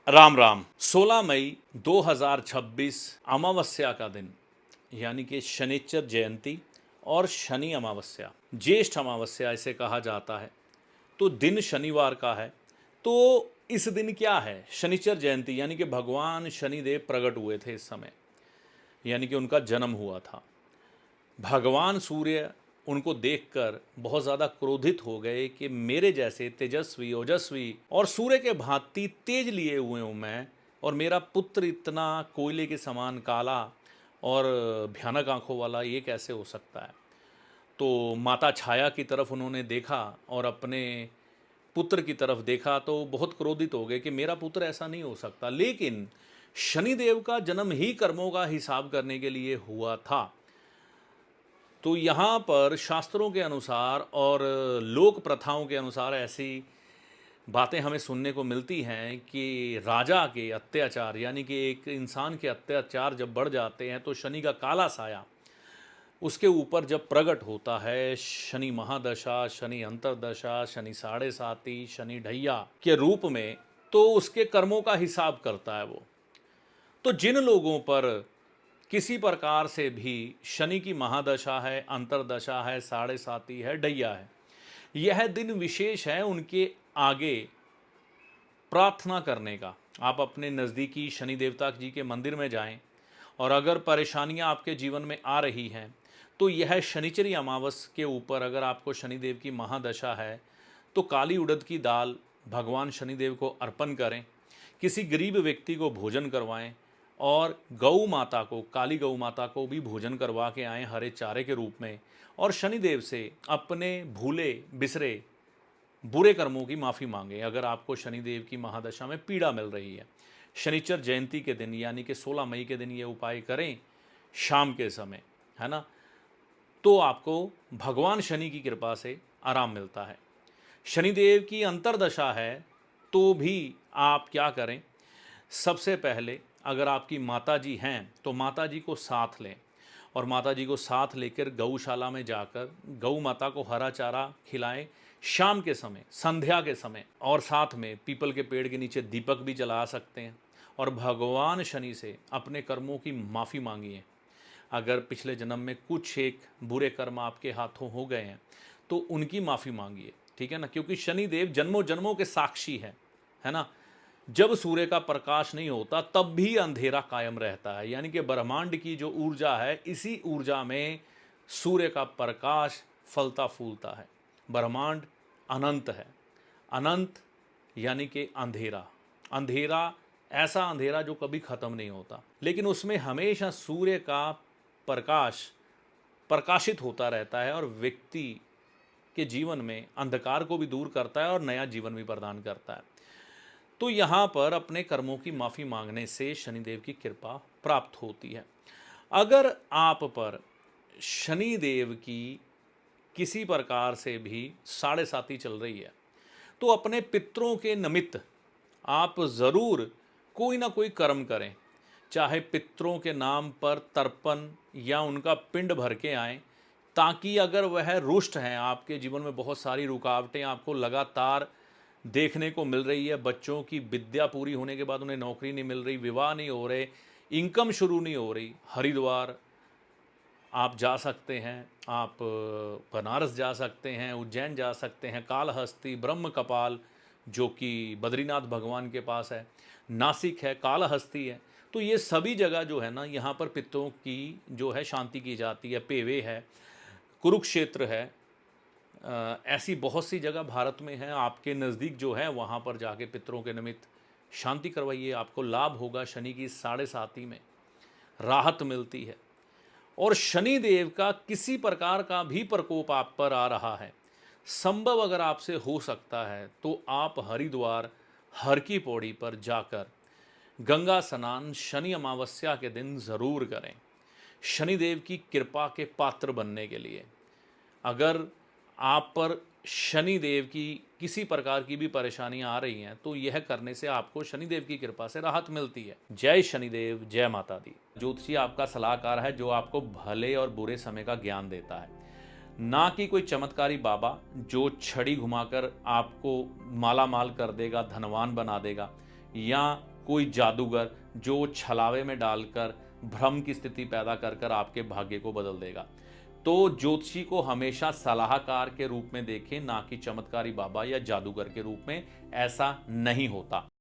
राम राम। 16 मई 2026 अमावस्या का दिन, यानी कि शनिश्चर जयंती और शनि अमावस्या, ज्येष्ठ अमावस्या इसे कहा जाता है। तो दिन शनिवार का है। तो इस दिन क्या है? शनिश्चर जयंती, यानी कि भगवान शनिदेव प्रकट हुए थे इस समय, यानी कि उनका जन्म हुआ था। भगवान सूर्य उनको देखकर बहुत ज़्यादा क्रोधित हो गए कि मेरे जैसे तेजस्वी, ओजस्वी और सूर्य के भांति तेज लिए हुए हूँ मैं, और मेरा पुत्र इतना कोयले के समान काला और भयानक आंखों वाला, ये कैसे हो सकता है? तो माता छाया की तरफ उन्होंने देखा और अपने पुत्र की तरफ देखा तो बहुत क्रोधित हो गए कि मेरा पुत्र ऐसा नहीं हो सकता। लेकिन शनिदेव का जन्म ही कर्मों का हिसाब करने के लिए हुआ था। तो यहाँ पर शास्त्रों के अनुसार और लोक प्रथाओं के अनुसार ऐसी बातें हमें सुनने को मिलती हैं कि राजा के अत्याचार, यानी कि एक इंसान के अत्याचार जब बढ़ जाते हैं तो शनि का काला साया उसके ऊपर जब प्रकट होता है, शनि महादशा, शनि अंतरदशा, शनि साढ़े साती, शनि ढैया के रूप में, तो उसके कर्मों का हिसाब करता है वो। तो जिन लोगों पर किसी प्रकार से भी शनि की महादशा है, अंतरदशा है, साढ़े साती है, ढैया है, यह दिन विशेष है उनके आगे प्रार्थना करने का। आप अपने नज़दीकी शनि देवता जी के मंदिर में जाएं, और अगर परेशानियां आपके जीवन में आ रही हैं तो यह शनिचरी अमावस के ऊपर अगर आपको शनिदेव की महादशा है तो काली उड़द की दाल भगवान शनिदेव को अर्पण करें, किसी गरीब व्यक्ति को भोजन करवाएं, और गौ माता को, काली गौ माता को भी भोजन करवा के आएँ हरे चारे के रूप में, और शनिदेव से अपने भूले बिसरे बुरे कर्मों की माफ़ी मांगें अगर आपको शनिदेव की महादशा में पीड़ा मिल रही है। शनिचर जयंती के दिन, यानी कि 16 मई के दिन ये उपाय करें शाम के समय, है ना, तो आपको भगवान शनि की कृपा से आराम मिलता है। शनिदेव की अंतरदशा है तो भी आप क्या करें? सबसे पहले अगर आपकी माता जी हैं तो माता जी को साथ लें, और माता जी को साथ लेकर गौशाला में जाकर गौ माता को हरा चारा खिलाएं शाम के समय, संध्या के समय, और साथ में पीपल के पेड़ के नीचे दीपक भी जला सकते हैं, और भगवान शनि से अपने कर्मों की माफ़ी मांगिए। अगर पिछले जन्म में कुछ एक बुरे कर्म आपके हाथों हो गए हैं तो उनकी माफ़ी मांगिए, ठीक है ना, क्योंकि शनिदेव जन्मों जन्मों के साक्षी है ना। जब सूर्य का प्रकाश नहीं होता तब भी अंधेरा कायम रहता है, यानी कि ब्रह्मांड की जो ऊर्जा है, इसी ऊर्जा में सूर्य का प्रकाश फलता फूलता है। ब्रह्मांड अनंत है। अनंत यानी कि अंधेरा। अंधेरा, ऐसा अंधेरा जो कभी ख़त्म नहीं होता, लेकिन उसमें हमेशा सूर्य का प्रकाश प्रकाशित होता रहता है, और व्यक्ति के जीवन में अंधकार को भी दूर करता है और नया जीवन भी प्रदान करता है। तो यहाँ पर अपने कर्मों की माफ़ी मांगने से शनिदेव की कृपा प्राप्त होती है। अगर आप पर शनिदेव की किसी प्रकार से भी साढ़े साती चल रही है तो अपने पितरों के निमित्त आप ज़रूर कोई ना कोई कर्म करें, चाहे पितरों के नाम पर तर्पण या उनका पिंड भर के आएँ, ताकि अगर वह रुष्ट हैं, आपके जीवन में बहुत सारी रुकावटें आपको लगातार देखने को मिल रही है, बच्चों की विद्या पूरी होने के बाद उन्हें नौकरी नहीं मिल रही, विवाह नहीं हो रहे, इनकम शुरू नहीं हो रही, हरिद्वार आप जा सकते हैं, आप बनारस जा सकते हैं, उज्जैन जा सकते हैं, कालहस्ती, ब्रह्म कपाल जो कि बद्रीनाथ भगवान के पास है, नासिक है, कालहस्ती है। तो ये सभी जगह जो है ना, यहाँ पर पितरों की जो है शांति की जाती है। पेवे है, कुरुक्षेत्र है, ऐसी बहुत सी जगह भारत में है। आपके नज़दीक जो है वहाँ पर जाके पितरों के निमित्त शांति करवाइए, आपको लाभ होगा। शनि की साढ़े साती में राहत मिलती है। और शनिदेव का किसी प्रकार का भी प्रकोप आप पर आ रहा है, संभव अगर आपसे हो सकता है तो आप हरिद्वार हर की पौड़ी पर जाकर गंगा स्नान शनि अमावस्या के दिन ज़रूर करें, शनिदेव की कृपा के पात्र बनने के लिए। अगर आप पर शनिदेव की किसी प्रकार की भी परेशानियां आ रही हैं तो यह करने से आपको शनिदेव की कृपा से राहत मिलती है। जय शनिदेव, जय माता दी। ज्योतिषी आपका सलाहकार है जो आपको भले और बुरे समय का ज्ञान देता है, ना कि कोई चमत्कारी बाबा जो छड़ी घुमाकर आपको माला माल कर देगा, धनवान बना देगा, या कोई जादूगर जो छलावे में डालकर भ्रम की स्थिति पैदा कर कर आपके भाग्य को बदल देगा। तो ज्योतिषी को हमेशा सलाहकार के रूप में देखें, ना कि चमत्कारी बाबा या जादूगर के रूप में। ऐसा नहीं होता।